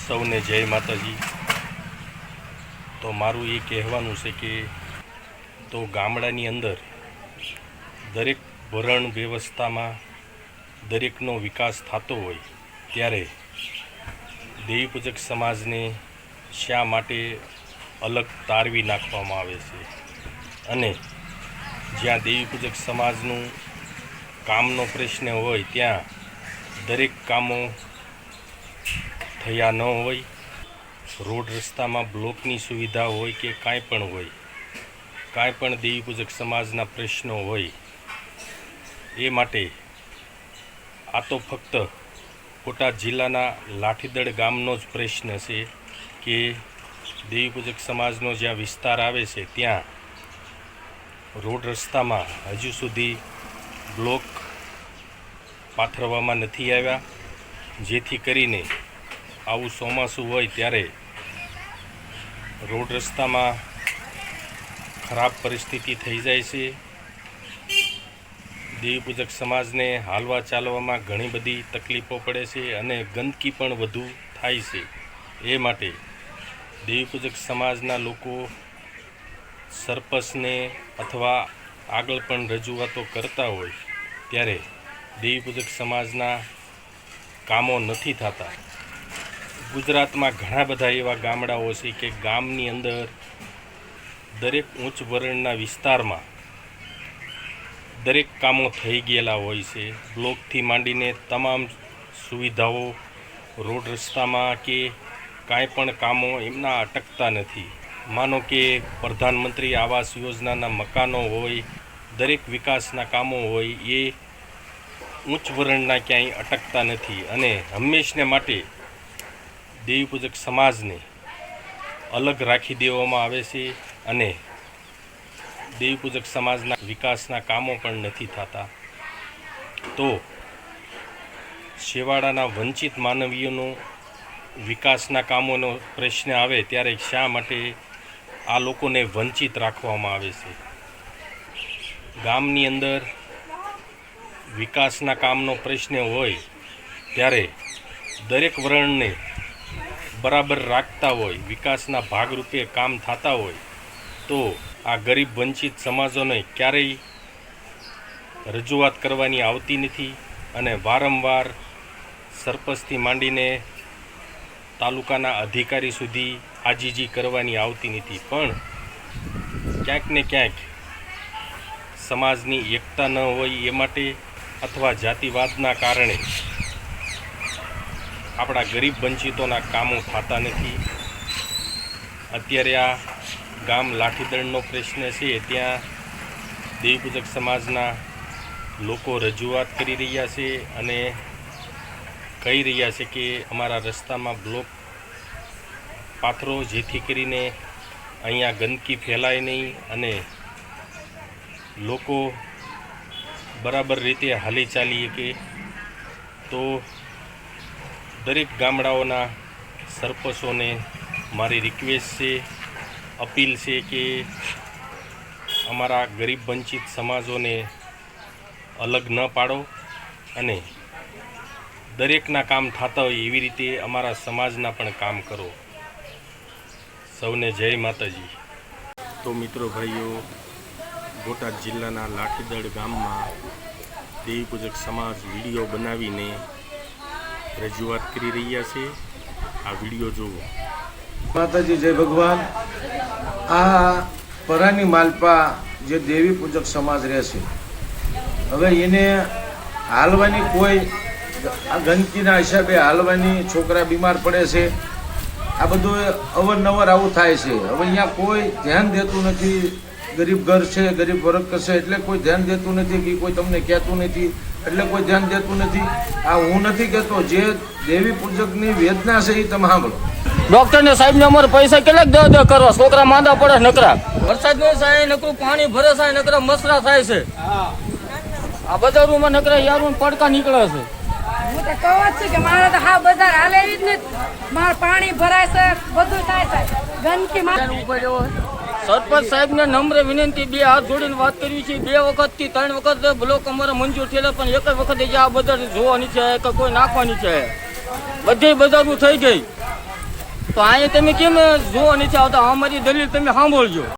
સૌને જય માતાજી। તો મારું એ કહેવાનું છે કે તો ગામડાની અંદર દરેક ભરણ વ્યવસ્થામાં દરેકનો વિકાસ થતો હોય ત્યારે દેવી પૂજક સમાજને શા માટે અલગ તારવી નાખવામાં આવે છે અને જ્યાં દેવી પૂજક સમાજનું કામનો પ્રશ્ન હોય ત્યાં દરેક કામો થયા ન હોય, રોડ રસ્તામાં બ્લોકની સુવિધા હોય કે કાંઈ પણ હોય, કાંઈ પણ દેવી પૂજક સમાજના પ્રશ્નો હોય, એ માટે આ તો ફક્ત બોટાદ જિલ્લાના લાઠીદળ ગામનો જ પ્રશ્ન છે કે દેવી પૂજક સમાજનો જ્યાં વિસ્તાર આવે છે ત્યાં રોડ રસ્તામાં હજુ સુધી બ્લોક પાથરવામાં નથી આવ્યા, જેથી કરીને આવું ચોમાસું હોય ત્યારે રોડ રસ્તામાં ખરાબ પરિસ્થિતિ થઈ જાય છે। દેવી પૂજક સમાજને હાલવા ચાલવામાં ઘણી બધી તકલીફો પડે છે અને ગંદકી પણ વધુ થાય છે। એ માટે દેવી પૂજક સમાજના લોકો સરપંચને અથવા આગળ પણ રજૂઆતો કરતા હોય ત્યારે દેવી પૂજક સમાજના કામો નથી થતા। ગુજરાતમાં ઘણા બધા એવા ગામડાઓ છે કે ગામની અંદર દરેક ઉચ્ચ વર્ણના વિસ્તારમાં દરેક કામો થઈ ગયેલા હોય છે, બ્લોકથી માંડીને તમામ સુવિધાઓ રોડ રસ્તામાં કે કાંઈ પણ કામો એમના અટકતા નથી। માનો કે પ્રધાનમંત્રી આવાસ યોજનાના મકાનો હોય, દરેક વિકાસના કામો હોય, એ ઉચ્ચ વર્ણના ક્યાંય અટકતા નથી અને હંમેશને માટે દેવી પૂજક સમાજને અલગ રાખી દેવામાં આવે છે અને દેવી પૂજક સમાજના વિકાસના કામો પણ નથી થતા। તો છેવાડાના વંચિત માનવીઓનો વિકાસના કામોનો પ્રશ્ન આવે ત્યારે શા માટે આ લોકોને વંચિત રાખવામાં આવે છે? ગામની અંદર વિકાસના કામનો પ્રશ્ન હોય ત્યારે દરેક વર્ણને બરાબર રાખતા હોય, વિકાસના ભાગરૂપે કામ થતા હોય, તો આ ગરીબ વંચિત સમાજોને ક્યારેય રજૂઆત કરવાની આવતી નથી અને વારંવાર સરપંચથી માંડીને તાલુકાના અધિકારી સુધી આજીજી કરવાની આવતી નથી। પણ ક્યાંક ને ક્યાંક સમાજની એકતા ન હોય એ માટે અથવા જાતિવાદના કારણે આપણા ગરીબ વંચિતોના કામો થતા નથી। અત્યારે આ ગામ લાઠીદળનો પ્રશ્ન છે, ત્યાં દેવી પૂજક સમાજના લોકો રજૂઆત કરી રહ્યા છે અને કહી રહ્યા છે કે અમારા રસ્તામાં બ્લોક પાથરો, જેથી કરીને અહીંયા ગંદકી ફેલાય નહીં અને લોકો બરાબર રીતે હાલી ચાલી શકે। તો દરેક ગામડાઓના સરપંચોને મારી રિક્વેસ્ટ છે, અપીલ છે કે અમારા ગરીબ વંચિત સમાજોને અલગ ન પાડો અને દરેકના કામ થતા હોય એવી રીતે અમારા સમાજના પણ કામ કરો। સૌને જય માતાજી। તો મિત્રો ભાઈઓ, બોટાદ જિલ્લાના લાઠીદળ ગામમાં દેવી પૂજક સમાજ વિડીયો બનાવીને રજૂઆત કરી રહ્યા છે। આ વિડીયો જુઓ। માતાજી જય ભગવાન। આ પરાની માલપા જે દેવી પૂજક સમાજ રહે છે, હવે એને હાલવાની કોઈ આ ગંદકીના હિસાબે હાલવાની, છોકરા બીમાર પડે છે, આ બધું અવારનવાર આવું થાય છે। હવે અહીંયા કોઈ ધ્યાન દેતું નથી, ગરીબ ઘર છે, ગરીબ વર્ગ છે એટલે કોઈ ધ્યાન દેતું નથી કે કોઈ તમને કહેતું નથી એટલે કોઈ ધ્યાન દેતું નથી। આ હું નથી કહેતો, જે દેવી પૂજકની વેદના છે એ તમે સાંભળો। ડોક્ટર ને સાહેબ ને અમારે પૈસા કેટલાક દે કરવા, છોકરા માંદા પડે નકરા, વરસાદ નો થાય નકરું પાણી ભરે થાય, નકરા મસરા થાય છે, આ બજારોમાં નકરા યારું પડકા નીકળે છે। હું તો કહું જ છું કે મારે તો હા બજાર હાલે જ નથી, મારે પાણી ભરાય છે, બધું થાય છે, ગંદકી સરપંચ સાહેબ ને નમ્ર વિનંતી, બે હાથ જોડીને વાત કરવી છે। 2 વખતથી 3 વખત બ્લોક અમારે મંજૂર થયેલા, પણ એક જ વખત આ બજાર જોવાની છે કે કોઈ નાખવાની છે, બધી બજારો થઈ ગઈ, તો અહીંયા તમે કેમ જોવા નથી આવતા? અમારી દલીલ તમે સાંભળજો.